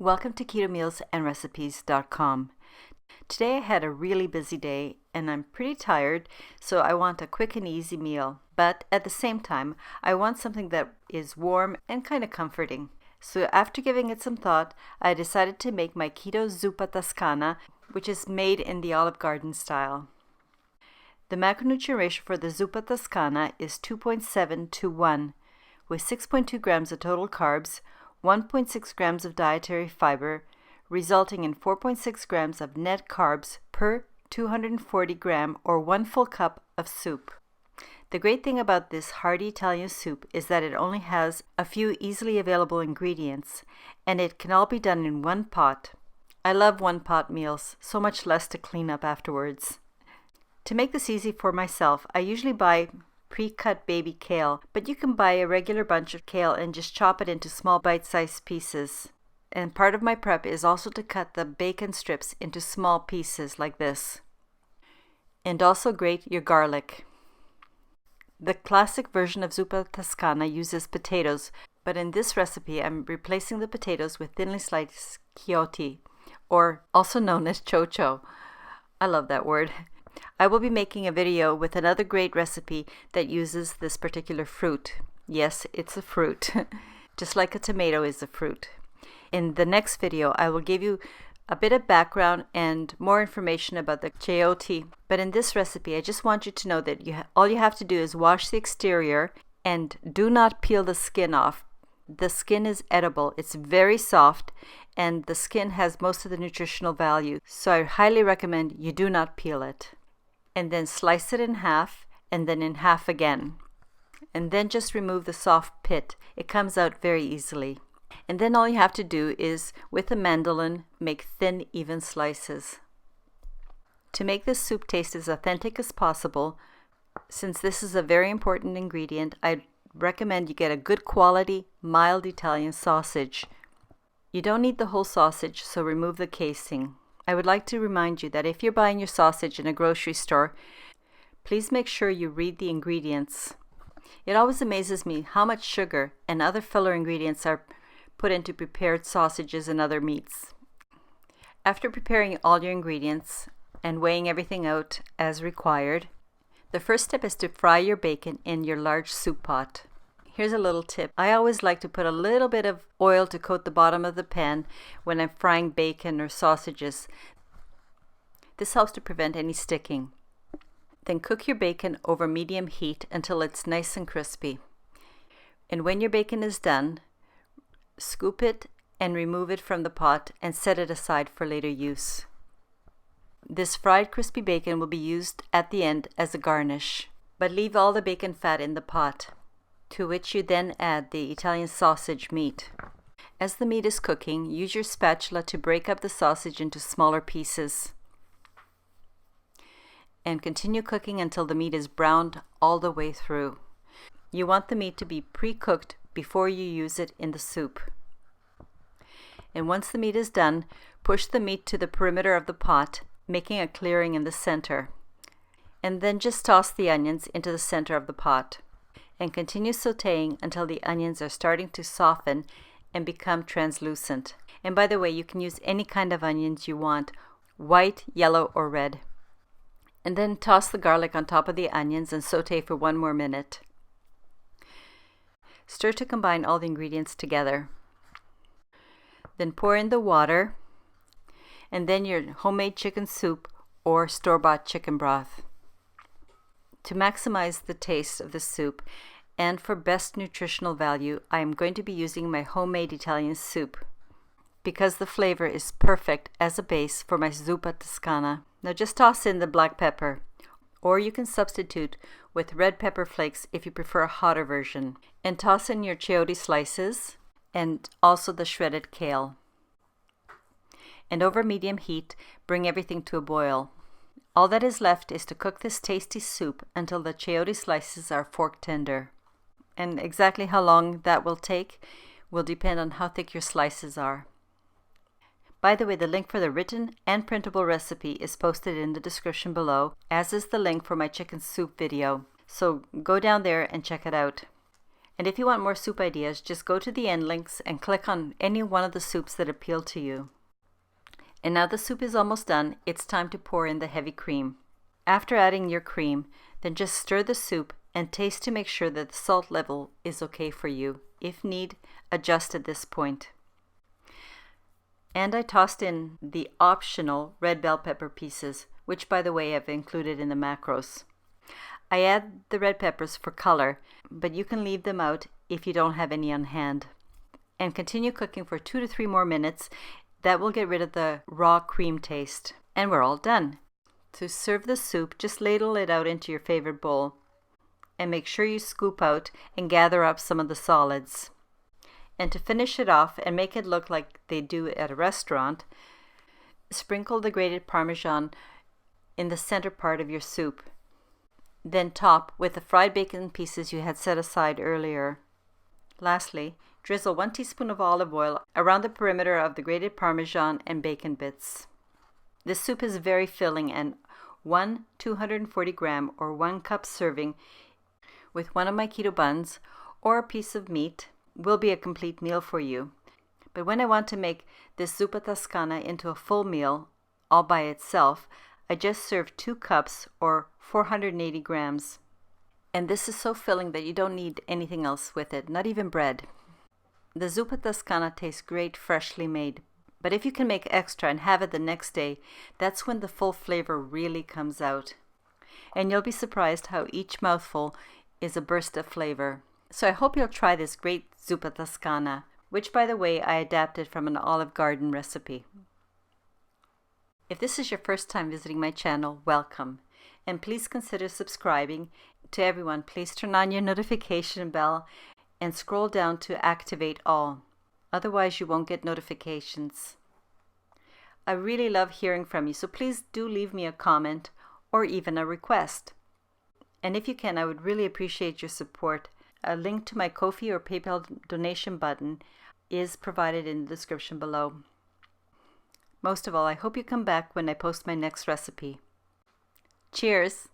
Welcome to KetoMealsAndRecipes.com. Today I had a really busy day and I'm pretty tired, so I want a quick and easy meal. But at the same time, I want something that is warm and kind of comforting. So after giving it some thought, I decided to make my Keto Zuppa Toscana, which is made in the Olive Garden style. The macronutrient ratio for the Zuppa Toscana is 2.7 to 1, with 6.2 grams of total carbs, 1.6 grams of dietary fiber, resulting in 4.6 grams of net carbs per 240 gram or 1 full cup of soup. The great thing about this hearty Italian soup is that it only has a few easily available ingredients, and it can all be done in one pot. I love one-pot meals, so much less to clean up afterwards. To make this easy for myself, I usually buy pre-cut baby kale, but you can buy a regular bunch of kale and just chop it into small bite-sized pieces. And part of my prep is also to cut the bacon strips into small pieces like this. And also grate your garlic. The classic version of Zuppa Toscana uses potatoes, but in this recipe I'm replacing the potatoes with thinly sliced chayote, or also known as chocho. I love that word. I will be making a video with another great recipe that uses this particular fruit. Yes, it's a fruit, just like a tomato is a fruit. In the next video, I will give you a bit of background and more information about the chayote. But in this recipe, I just want you to know that all you have to do is wash the exterior and do not peel the skin off. The skin is edible. It's very soft and the skin has most of the nutritional value. So I highly recommend you do not peel it. And then slice it in half and then in half again. And then just remove the soft pit. It comes out very easily. And then all you have to do is, with a mandolin, make thin, even slices. To make this soup taste as authentic as possible, since this is a very important ingredient, I recommend you get a good quality, mild Italian sausage. You don't need the whole sausage, so remove the casing. I would like to remind you that if you're buying your sausage in a grocery store, please make sure you read the ingredients. It always amazes me how much sugar and other filler ingredients are put into prepared sausages and other meats. After preparing all your ingredients and weighing everything out as required, the first step is to fry your bacon in your large soup pot. Here's a little tip. I always like to put a little bit of oil to coat the bottom of the pan when I'm frying bacon or sausages. This helps to prevent any sticking. Then cook your bacon over medium heat until it's nice and crispy. And when your bacon is done, scoop it and remove it from the pot and set it aside for later use. This fried crispy bacon will be used at the end as a garnish, but leave all the bacon fat in the pot, to which you then add the Italian sausage meat. As the meat is cooking, use your spatula to break up the sausage into smaller pieces. And continue cooking until the meat is browned all the way through. You want the meat to be pre-cooked before you use it in the soup. And once the meat is done, push the meat to the perimeter of the pot, making a clearing in the center. And then just toss the onions into the center of the pot. And continue sauteing until the onions are starting to soften and become translucent. And by the way, you can use any kind of onions you want, white, yellow, or red. And then toss the garlic on top of the onions and saute for 1 more minute. Stir to combine all the ingredients together. Then pour in the water, and then your homemade chicken soup or store-bought chicken broth. To maximize the taste of the soup and for best nutritional value, I am going to be using my homemade Italian soup because the flavor is perfect as a base for my Zuppa Toscana. Now just toss in the black pepper, or you can substitute with red pepper flakes if you prefer a hotter version. And toss in your chayote slices and also the shredded kale. And over medium heat, bring everything to a boil. All that is left is to cook this tasty soup until the chayote slices are fork tender. And exactly how long that will take will depend on how thick your slices are. By the way, the link for the written and printable recipe is posted in the description below, as is the link for my chicken soup video. So go down there and check it out. And if you want more soup ideas, just go to the end links and click on any one of the soups that appeal to you. And now the soup is almost done, it's time to pour in the heavy cream. After adding your cream, then just stir the soup and taste to make sure that the salt level is okay for you. If need, adjust at this point. And I tossed in the optional red bell pepper pieces, which by the way I've included in the macros. I add the red peppers for color, but you can leave them out if you don't have any on hand. And continue cooking for 2 to 3 more minutes. That will get rid of the raw cream taste. And we're all done. To serve the soup, just ladle it out into your favorite bowl. And make sure you scoop out and gather up some of the solids. And to finish it off and make it look like they do at a restaurant, sprinkle the grated parmesan in the center part of your soup. Then top with the fried bacon pieces you had set aside earlier. Lastly, drizzle 1 teaspoon of olive oil around the perimeter of the grated parmesan and bacon bits. This soup is very filling, and one 240 gram or 1 cup serving with one of my keto buns or a piece of meat will be a complete meal for you. But when I want to make this zuppa toscana into a full meal all by itself, I just serve 2 cups or 480 grams. And this is so filling that you don't need anything else with it, not even bread. The zuppa toscana tastes great freshly made, but if you can make extra and have it the next day, that's when the full flavor really comes out. And you'll be surprised how each mouthful is a burst of flavor. So I hope you'll try this great zuppa toscana, which by the way I adapted from an Olive Garden recipe. If this is your first time visiting my channel, welcome. And please consider subscribing. To everyone, please turn on your notification bell and scroll down to activate all. Otherwise you won't get notifications. I really love hearing from you, so please do leave me a comment or even a request. And if you can, I would really appreciate your support. A link to my Ko-fi or PayPal donation button is provided in the description below. Most of all, I hope you come back when I post my next recipe. Cheers!